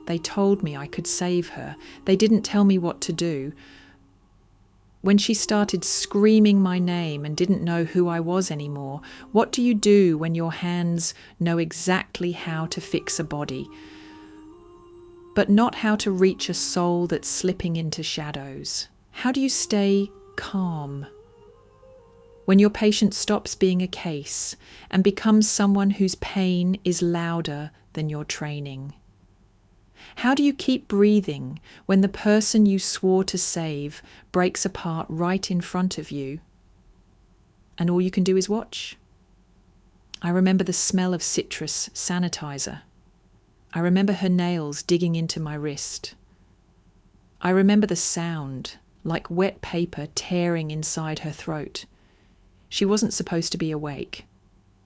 They told me I could save her. They didn't tell me what to do. When she started screaming my name and didn't know who I was anymore, what do you do when your hands know exactly how to fix a body, but not how to reach a soul that's slipping into shadows? How do you stay calm when your patient stops being a case and becomes someone whose pain is louder than your training? How do you keep breathing when the person you swore to save breaks apart right in front of you and all you can do is watch? I remember the smell of citrus sanitizer. I remember her nails digging into my wrist. I remember the sound, like wet paper tearing inside her throat. She wasn't supposed to be awake.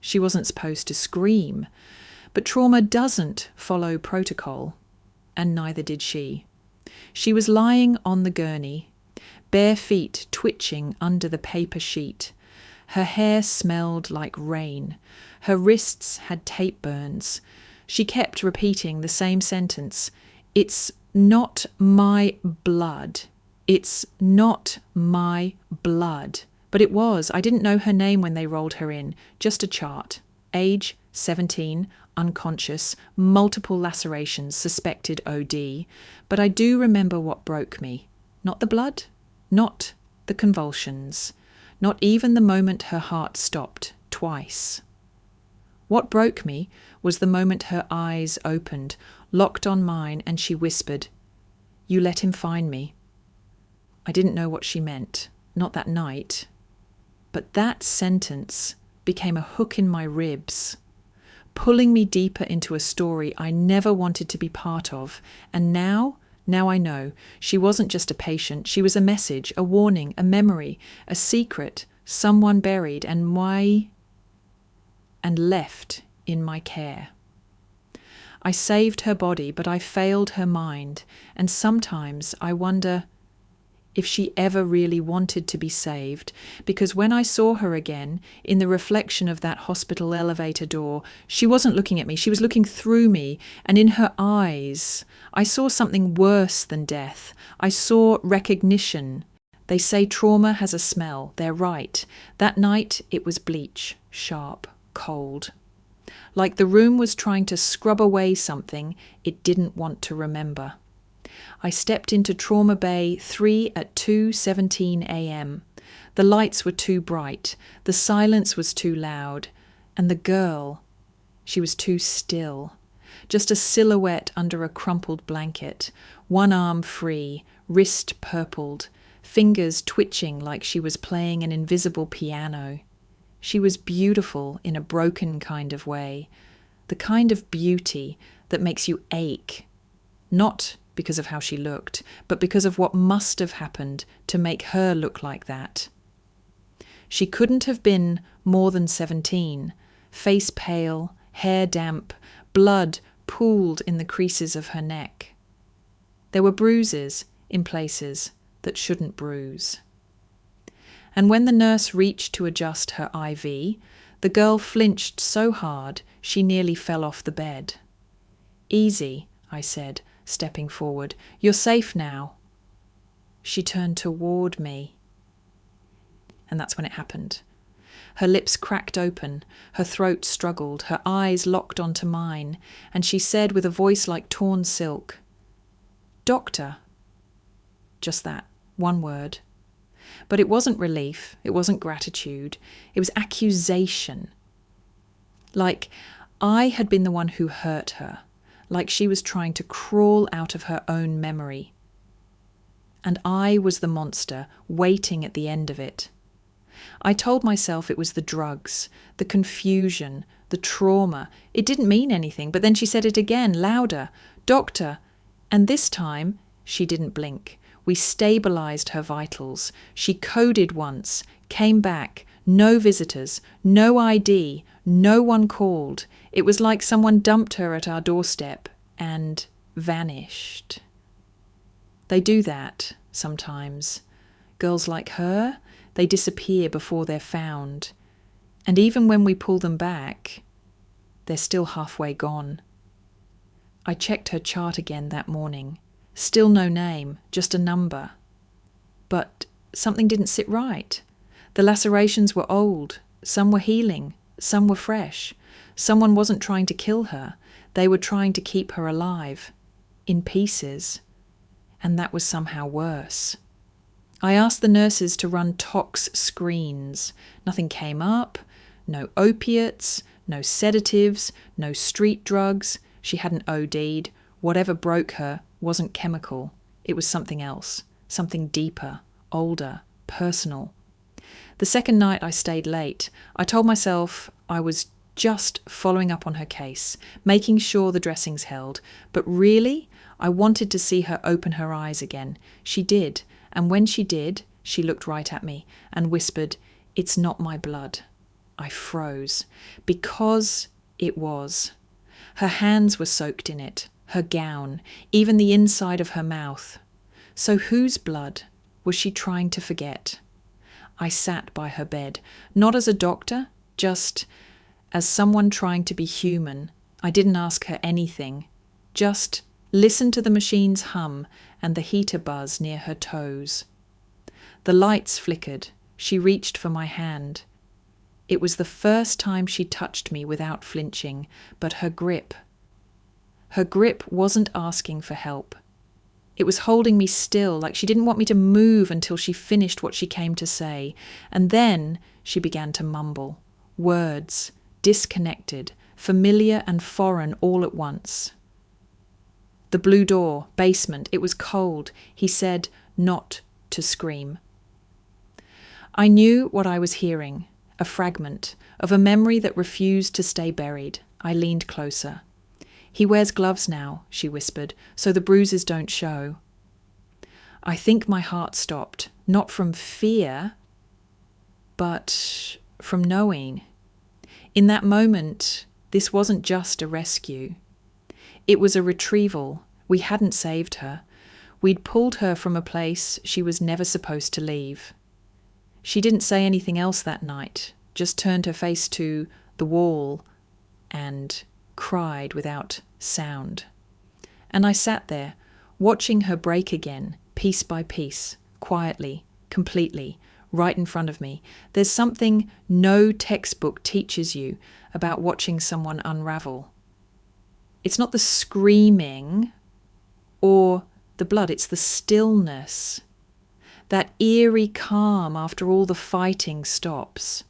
She wasn't supposed to scream. But trauma doesn't follow protocol, and neither did she. She was lying on the gurney, bare feet twitching under the paper sheet. Her hair smelled like rain. Her wrists had tape burns. She kept repeating the same sentence. "It's not my blood. It's not my blood." But it was. I didn't know her name when they rolled her in. Just a chart. Age, 17, unconscious, multiple lacerations, suspected OD. But I do remember what broke me. Not the blood, not the convulsions, not even the moment her heart stopped twice. What broke me was the moment her eyes opened, locked on mine, and she whispered, "You let him find me." I didn't know what she meant, not that night. But that sentence became a hook in my ribs, pulling me deeper into a story I never wanted to be part of. And now I know. She wasn't just a patient. She was a message, a warning, a memory, a secret, someone buried and left in my care. I saved her body, but I failed her mind. And sometimes I wonder if she ever really wanted to be saved, because when I saw her again in the reflection of that hospital elevator door, she wasn't looking at me, she was looking through me, and in her eyes I saw something worse than death. I saw recognition. They say trauma has a smell. They're right. That night it was bleach, sharp, cold. Like the room was trying to scrub away something it didn't want to remember. I stepped into Trauma Bay 3 at 2:17 a.m. The lights were too bright, the silence was too loud, and the girl, she was too still. Just a silhouette under a crumpled blanket, one arm free, wrist purpled, fingers twitching like she was playing an invisible piano. She was beautiful in a broken kind of way, the kind of beauty that makes you ache, not because of how she looked, but because of what must have happened to make her look like that. She couldn't have been more than 17, face pale, hair damp, blood pooled in the creases of her neck. There were bruises in places that shouldn't bruise. And when the nurse reached to adjust her IV, the girl flinched so hard she nearly fell off the bed. "Easy," I said, stepping forward. "You're safe now." She turned toward me. And that's when it happened. Her lips cracked open, her throat struggled, her eyes locked onto mine, and she said with a voice like torn silk, "Doctor." Just that, one word. But it wasn't relief, it wasn't gratitude, it was accusation. Like I had been the one who hurt her, like she was trying to crawl out of her own memory. And I was the monster waiting at the end of it. I told myself it was the drugs, the confusion, the trauma. It didn't mean anything, but then she said it again, louder, "Doctor." And this time, she didn't blink. We stabilized her vitals. She coded once, came back, no visitors, no ID, no one called. It was like someone dumped her at our doorstep and vanished. They do that sometimes. Girls like her, they disappear before they're found. And even when we pull them back, they're still halfway gone. I checked her chart again that morning. Still no name, just a number. But something didn't sit right. The lacerations were old, some were healing, some were fresh. Someone wasn't trying to kill her, they were trying to keep her alive, in pieces. And that was somehow worse. I asked the nurses to run tox screens. Nothing came up, no opiates, no sedatives, no street drugs. She hadn't OD'd. Whatever broke her wasn't chemical. It was something else, something deeper, older, personal. The second night I stayed late. I told myself I was just following up on her case, making sure the dressings held. But really, I wanted to see her open her eyes again. She did, and when she did, she looked right at me and whispered, "It's not my blood." I froze, because it was. Her hands were soaked in it, her gown, even the inside of her mouth. So whose blood was she trying to forget? I sat by her bed, not as a doctor, just as someone trying to be human. I didn't ask her anything, just listened to the machine's hum and the heater buzz near her toes. The lights flickered. She reached for my hand. It was the first time she touched me without flinching, but her grip wasn't asking for help. It was holding me still, like she didn't want me to move until she finished what she came to say. And then she began to mumble. Words, disconnected, familiar and foreign all at once. The blue door, basement, it was cold. He said not to scream. I knew what I was hearing, a fragment of a memory that refused to stay buried. I leaned closer. "He wears gloves now," she whispered, "so the bruises don't show." I think my heart stopped, not from fear, but from knowing. In that moment, this wasn't just a rescue. It was a retrieval. We hadn't saved her. We'd pulled her from a place she was never supposed to leave. She didn't say anything else that night, just turned her face to the wall and cried without sound. And I sat there, watching her break again, piece by piece, quietly, completely, right in front of me. There's something no textbook teaches you about watching someone unravel. It's not the screaming or the blood, it's the stillness. That eerie calm after all the fighting stops.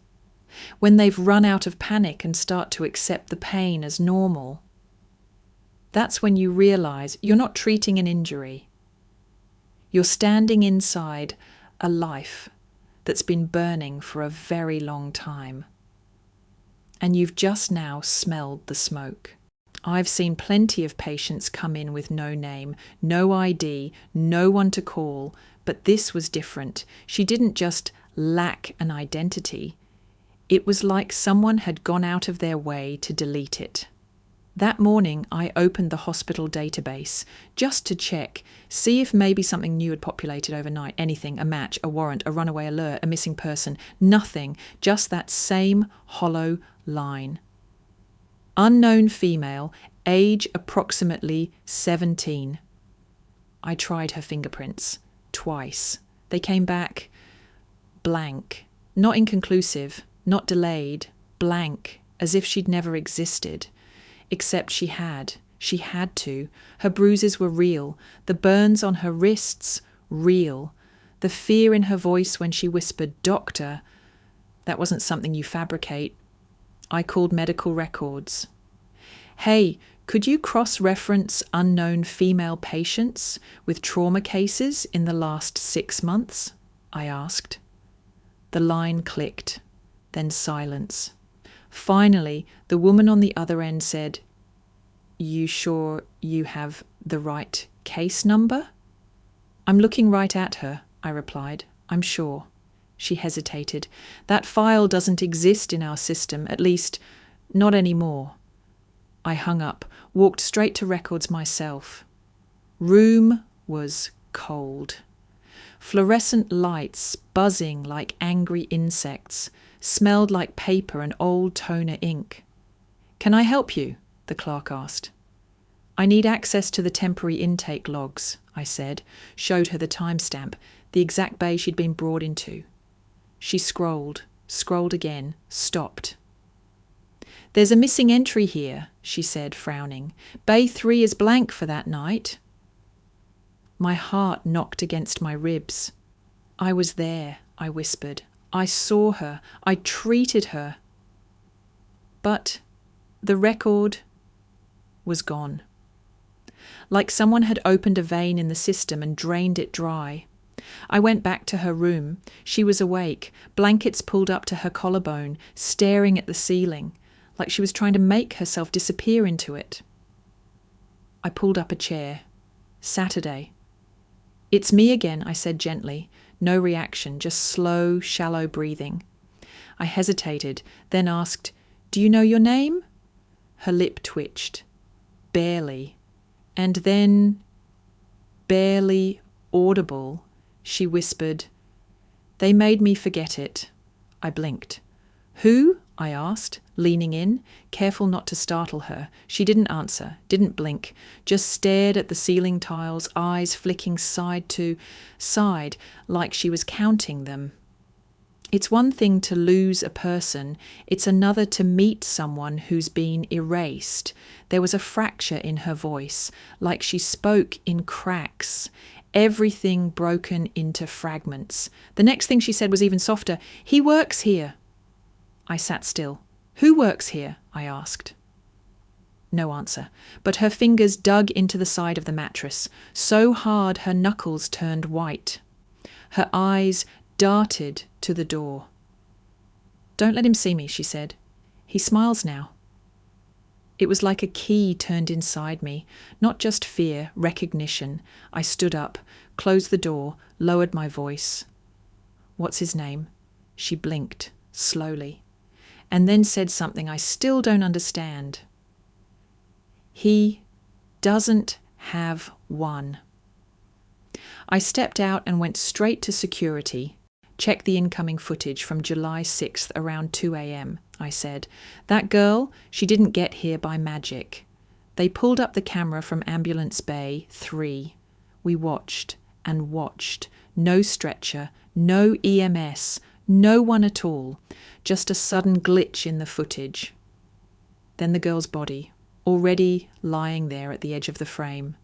When they've run out of panic and start to accept the pain as normal. That's when you realize you're not treating an injury. You're standing inside a life that's been burning for a very long time. And you've just now smelled the smoke. I've seen plenty of patients come in with no name, no ID, no one to call, but this was different. She didn't just lack an identity. It was like someone had gone out of their way to delete it. That morning, I opened the hospital database just to check, see if maybe something new had populated overnight. Anything, a match, a warrant, a runaway alert, a missing person. Nothing, just that same hollow line. Unknown female, age approximately 17. I tried her fingerprints twice. They came back blank, not inconclusive, not delayed, blank, as if she'd never existed. Except she had to. Her bruises were real, the burns on her wrists, real. The fear in her voice when she whispered, "Doctor," that wasn't something you fabricate. I called medical records. "Hey, could you cross-reference unknown female patients with trauma cases in the last 6 months?" I asked. The line clicked, then silence. Finally, the woman on the other end said, "You sure you have the right case number?" "I'm looking right at her," I replied. "I'm sure." She hesitated. "That file doesn't exist in our system, at least, not anymore." I hung up, walked straight to records myself. Room was cold. Fluorescent lights buzzing like angry insects, smelled like paper and old toner ink. "Can I help you?" the clerk asked. I need access to the temporary intake logs, I said, showed her the timestamp, the exact bay she'd been brought into. She scrolled again, stopped. There's a missing entry here, she said, frowning. Bay 3 is blank for that night. My heart knocked against my ribs. I was there, I whispered. I saw her. I treated her. But the record was gone. Like someone had opened a vein in the system and drained it dry. I went back to her room. She was awake, blankets pulled up to her collarbone, staring at the ceiling, like she was trying to make herself disappear into it. I pulled up a chair. Saturday. It's me again, I said gently. No reaction, just slow, shallow breathing. I hesitated, then asked, Do you know your name? Her lip twitched. Barely. And then, barely audible, she whispered, They made me forget it. I blinked. Who? I asked, leaning in, careful not to startle her. She didn't answer, didn't blink, just stared at the ceiling tiles, eyes flicking side to side, like she was counting them. It's one thing to lose a person, it's another to meet someone who's been erased. There was a fracture in her voice, like she spoke in cracks, everything broken into fragments. The next thing she said was even softer. He works here. I sat still. Who works here? I asked. No answer, but her fingers dug into the side of the mattress, so hard her knuckles turned white. Her eyes darted to the door. Don't let him see me, she said. He smiles now. It was like a key turned inside me, not just fear, recognition. I stood up, closed the door, lowered my voice. What's his name? She blinked, slowly, and then said something I still don't understand. He doesn't have one. I stepped out and went straight to security. Check the incoming footage from July 6th around 2 a.m, I said. That girl, she didn't get here by magic. They pulled up the camera from Ambulance Bay 3. We watched and watched. No stretcher, no EMS, no one at all. Just a sudden glitch in the footage. Then the girl's body, already lying there at the edge of the frame.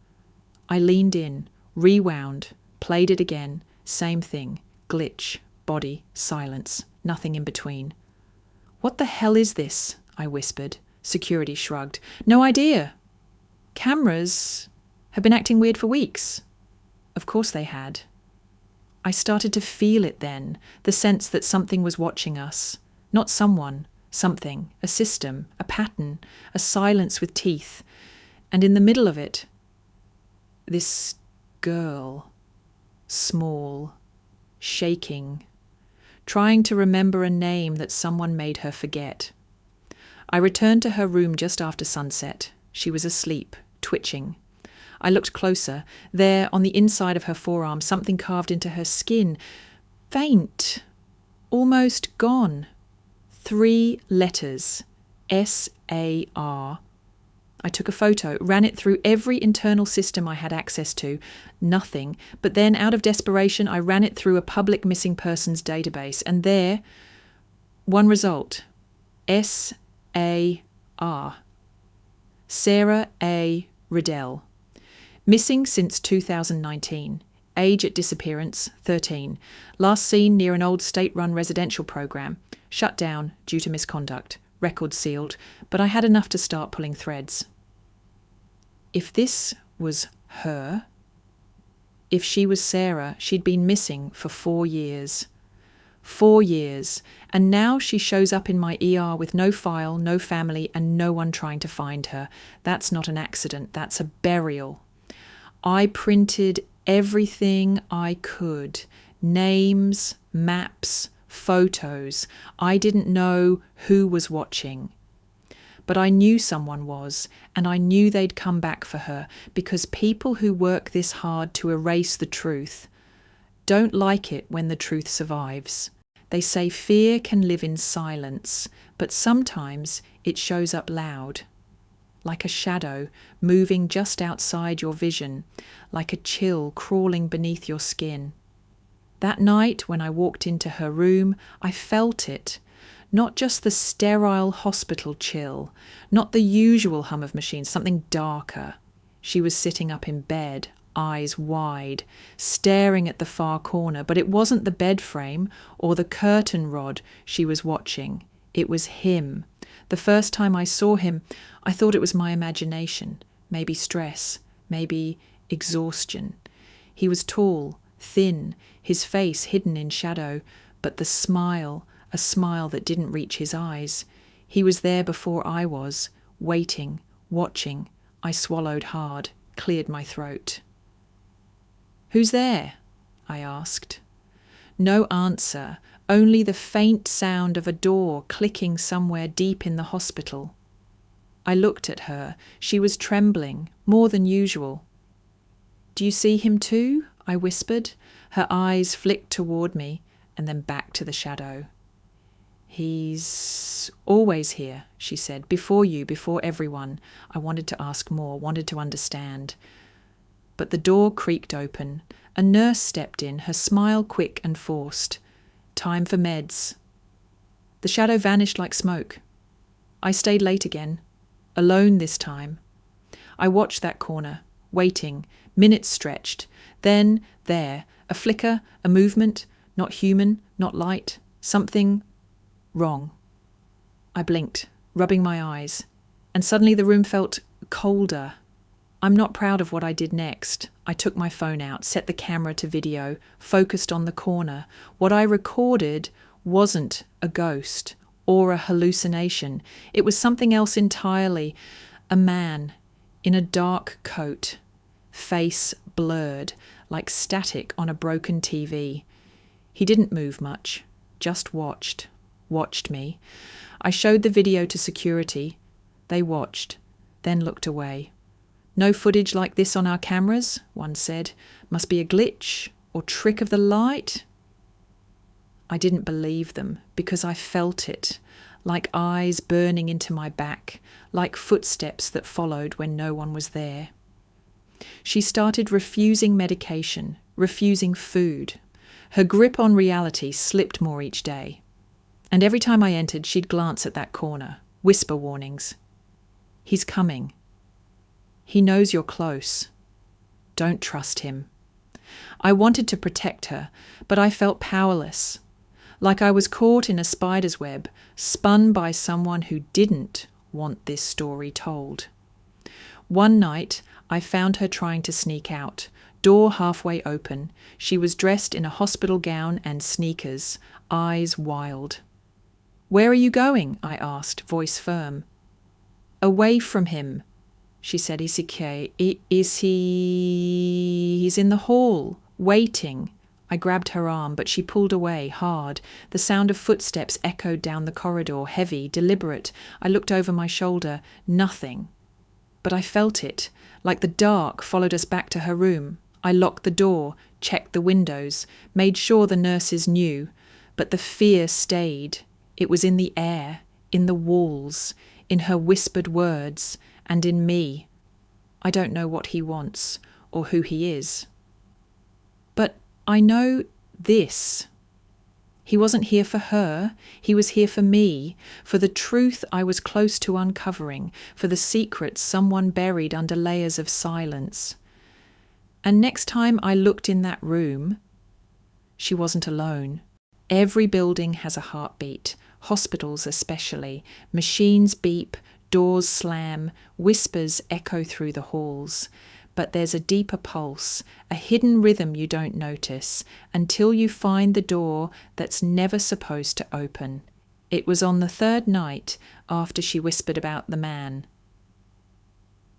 I leaned in, rewound, played it again. Same thing. Glitch, body, silence, nothing in between. What the hell is this? I whispered. Security shrugged. No idea. Cameras have been acting weird for weeks. Of course they had. I started to feel it then, the sense that something was watching us. Not someone, something, a system, a pattern, a silence with teeth. And in the middle of it, this girl, small, shaking, trying to remember a name that someone made her forget. I returned to her room just after sunset. She was asleep, twitching. I looked closer. There, on the inside of her forearm, something carved into her skin. Faint. Almost gone. 3 letters. S-A-R. I took a photo, ran it through every internal system I had access to. Nothing. But then, out of desperation, I ran it through a public missing persons database. And there, one result. S-A-R. Sarah A. Riddell. Missing since 2019. Age at disappearance, 13. Last seen near an old state-run residential program. Shut down due to misconduct. Record sealed, but I had enough to start pulling threads. If this was her, if she was Sarah, she'd been missing for 4 years. 4 years, and now she shows up in my ER with no file, no family, and no one trying to find her. That's not an accident, that's a burial. I printed everything I could. Names, maps, photos. I didn't know who was watching. But I knew someone was, and I knew they'd come back for her, because people who work this hard to erase the truth don't like it when the truth survives. They say fear can live in silence, but sometimes it shows up loud. like a shadow moving just outside your vision, like a chill crawling beneath your skin. That night, when I walked into her room, I felt it. Not just the sterile hospital chill, not the usual hum of machines, something darker. She was sitting up in bed, eyes wide, staring at the far corner, but it wasn't the bed frame or the curtain rod she was watching. It was him. The first time I saw him, I thought it was my imagination, maybe stress, maybe exhaustion. He was tall, thin, his face hidden in shadow, but the smile, a smile that didn't reach his eyes. He was there before I was, waiting, watching. I swallowed hard, cleared my throat. "Who's there?" I asked. No answer, only the faint sound of a door clicking somewhere deep in the hospital. I looked at her. She was trembling, more than usual. "Do you see him too?" I whispered. Her eyes flicked toward me and then back to the shadow. "He's always here," she said, "before you, before everyone." I wanted to ask more, wanted to understand. But the door creaked open. A nurse stepped in, her smile quick and forced. "Time for meds." The shadow vanished like smoke. I stayed late again, alone this time. I watched that corner, waiting, minutes stretched. Then, there, a flicker, a movement, not human, not light, something wrong. I blinked, rubbing my eyes, and suddenly the room felt colder. I'm not proud of what I did next. I took my phone out, set the camera to video, focused on the corner. What I recorded wasn't a ghost or a hallucination. It was something else entirely. A man in a dark coat, face blurred, like static on a broken TV. He didn't move much, just watched me. I showed the video to security. They watched, then looked away. "No footage like this on our cameras," one said. "Must be a glitch or trick of the light." I didn't believe them because I felt it, like eyes burning into my back, like footsteps that followed when no one was there. She started refusing medication, refusing food. Her grip on reality slipped more each day. And every time I entered, she'd glance at that corner, whisper warnings. "He's coming. He knows you're close. Don't trust him." I wanted to protect her, but I felt powerless, like I was caught in a spider's web, spun by someone who didn't want this story told. One night, I found her trying to sneak out, door halfway open. She was dressed in a hospital gown and sneakers, eyes wild. "Where are you going?" I asked, voice firm. "Away from him," she said. "Is he? He's in the hall, waiting." I grabbed her arm, but she pulled away, hard. The sound of footsteps echoed down the corridor, heavy, deliberate. I looked over my shoulder. Nothing. But I felt it, like the dark followed us back to her room. I locked the door, checked the windows, made sure the nurses knew. But the fear stayed. It was in the air, in the walls, in her whispered words, and in me. I don't know what he wants or who he is. But I know this. He wasn't here for her. He was here for me, for the truth I was close to uncovering, for the secrets someone buried under layers of silence. And next time I looked in that room, she wasn't alone. Every building has a heartbeat, hospitals especially. Machines beep, doors slam, whispers echo through the halls. But there's a deeper pulse, a hidden rhythm you don't notice, until you find the door that's never supposed to open. It was on the third night after she whispered about the man.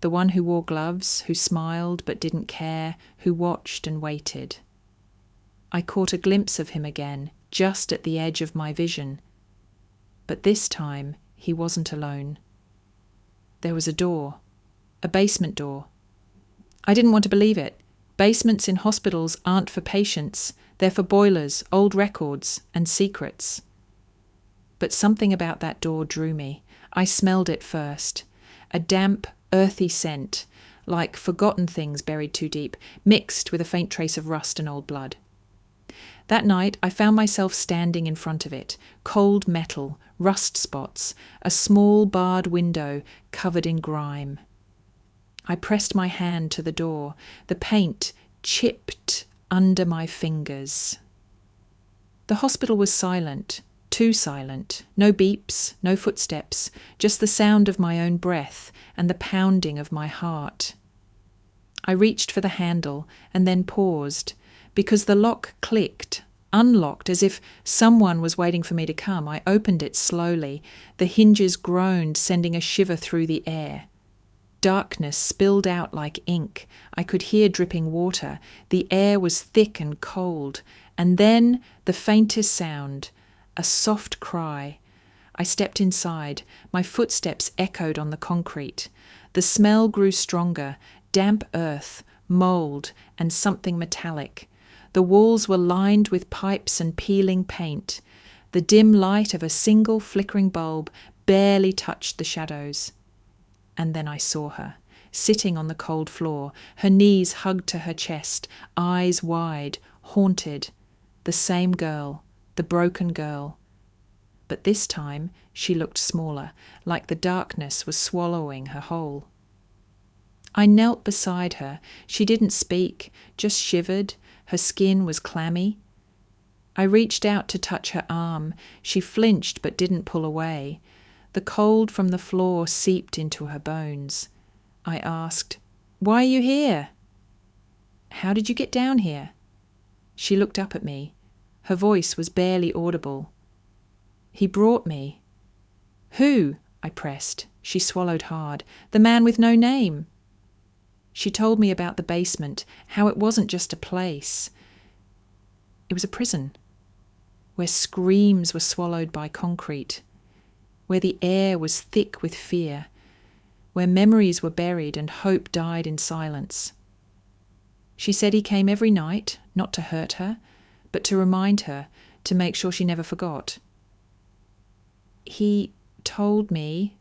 The one who wore gloves, who smiled but didn't care, who watched and waited. I caught a glimpse of him again, just at the edge of my vision. But this time he wasn't alone. There was a door, a basement door. I didn't want to believe it. Basements in hospitals aren't for patients. They're for boilers, old records, and secrets. But something about that door drew me. I smelled it first. A damp, earthy scent, like forgotten things buried too deep, mixed with a faint trace of rust and old blood. That night, I found myself standing in front of it, cold metal, rust spots, a small barred window covered in grime. I pressed my hand to the door. The paint chipped under my fingers. The hospital was silent, too silent. No beeps, no footsteps, just the sound of my own breath and the pounding of my heart. I reached for the handle and then paused, because the lock clicked, unlocked as if someone was waiting for me to come. I opened it slowly. The hinges groaned, sending a shiver through the air. Darkness spilled out like ink. I could hear dripping water. The air was thick and cold. And then the faintest sound, a soft cry. I stepped inside. My footsteps echoed on the concrete. The smell grew stronger, damp earth, mould, and something metallic. The walls were lined with pipes and peeling paint. The dim light of a single flickering bulb barely touched the shadows. And then I saw her, sitting on the cold floor, her knees hugged to her chest, eyes wide, haunted. The same girl, the broken girl. But this time she looked smaller, like the darkness was swallowing her whole. I knelt beside her. She didn't speak, just shivered. Her skin was clammy. I reached out to touch her arm. She flinched but didn't pull away. The cold from the floor seeped into her bones. I asked, "Why are you here?" "How did you get down here?" She looked up at me. Her voice was barely audible. "He brought me." "Who?" I pressed. She swallowed hard. "The man with no name." She told me about the basement, how it wasn't just a place. It was a prison, where screams were swallowed by concrete, where the air was thick with fear, where memories were buried and hope died in silence. She said he came every night, not to hurt her, but to remind her, to make sure she never forgot. He told me,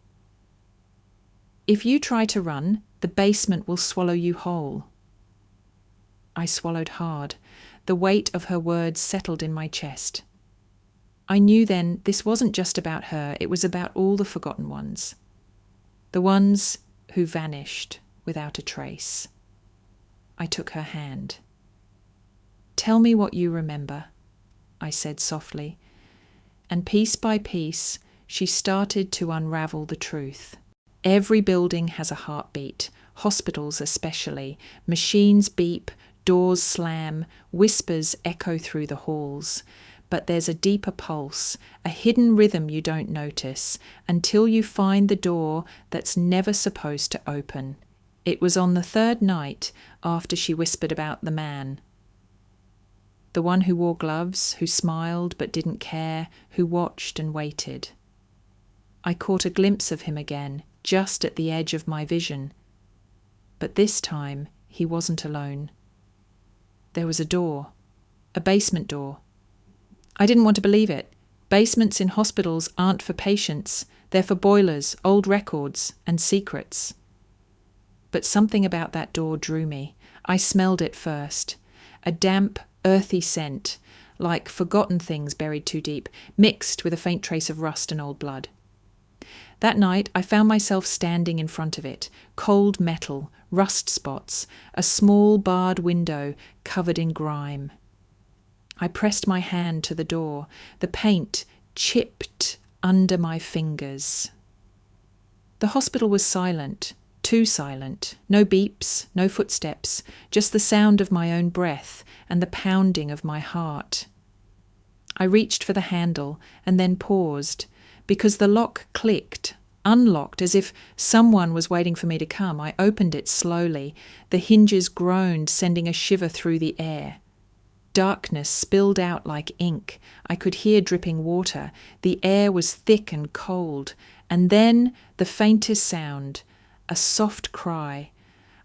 "If you try to run, the basement will swallow you whole." I swallowed hard. The weight of her words settled in my chest. I knew then this wasn't just about her, it was about all the forgotten ones. The ones who vanished without a trace. I took her hand. "Tell me what you remember," I said softly. And piece by piece, she started to unravel the truth. Every building has a heartbeat, hospitals especially. Machines beep, doors slam, whispers echo through the halls. But there's a deeper pulse, a hidden rhythm you don't notice, until you find the door that's never supposed to open. It was on the third night after she whispered about the man. The one who wore gloves, who smiled but didn't care, who watched and waited. I caught a glimpse of him again, just at the edge of my vision. But this time he wasn't alone. There was a door, a basement door. I didn't want to believe it. Basements in hospitals aren't for patients. They're for boilers, old records, and secrets. But something about that door drew me. I smelled it first. A damp, earthy scent, like forgotten things buried too deep, mixed with a faint trace of rust and old blood. That night, I found myself standing in front of it, cold metal, rust spots, a small barred window covered in grime. I pressed my hand to the door. The paint chipped under my fingers. The hospital was silent, too silent. No beeps, no footsteps, just the sound of my own breath and the pounding of my heart. I reached for the handle and then paused, because the lock clicked, unlocked as if someone was waiting for me to come. I opened it slowly. The hinges groaned, sending a shiver through the air. Darkness spilled out like ink. I could hear dripping water. The air was thick and cold. And then the faintest sound, a soft cry.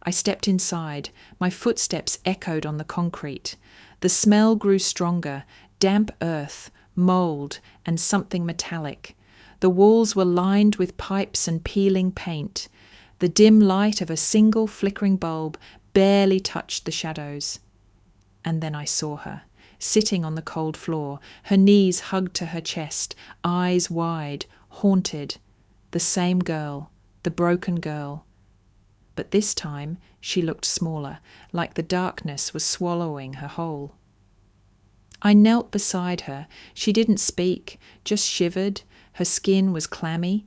I stepped inside. My footsteps echoed on the concrete. The smell grew stronger, damp earth, mould, and something metallic. The walls were lined with pipes and peeling paint. The dim light of a single flickering bulb barely touched the shadows. And then I saw her, sitting on the cold floor, her knees hugged to her chest, eyes wide, haunted. The same girl, the broken girl. But this time she looked smaller, like the darkness was swallowing her whole. I knelt beside her. She didn't speak, just shivered. Her skin was clammy.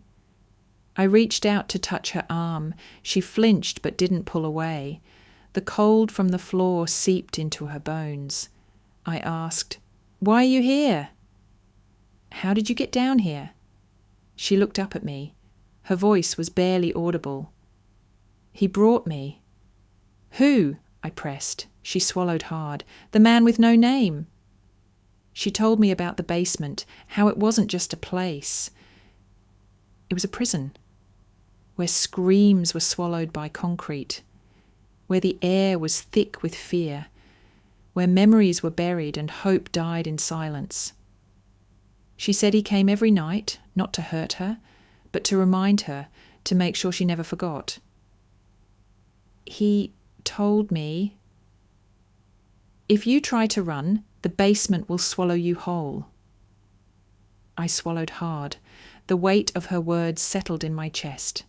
I reached out to touch her arm. She flinched but didn't pull away. The cold from the floor seeped into her bones. I asked, "Why are you here?" "How did you get down here?" She looked up at me. Her voice was barely audible. "He brought me." "Who?" I pressed. She swallowed hard. "The man with no name." She told me about the basement, how it wasn't just a place. It was a prison, where screams were swallowed by concrete, where the air was thick with fear, where memories were buried and hope died in silence. She said he came every night, not to hurt her, but to remind her, to make sure she never forgot. He told me, "If you try to run, the basement will swallow you whole." I swallowed hard. The weight of her words settled in my chest.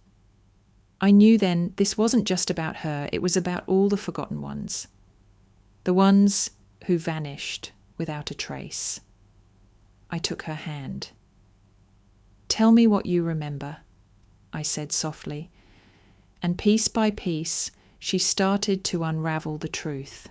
I knew then this wasn't just about her, it was about all the forgotten ones. The ones who vanished without a trace. I took her hand. "Tell me what you remember," I said softly, and piece by piece she started to unravel the truth.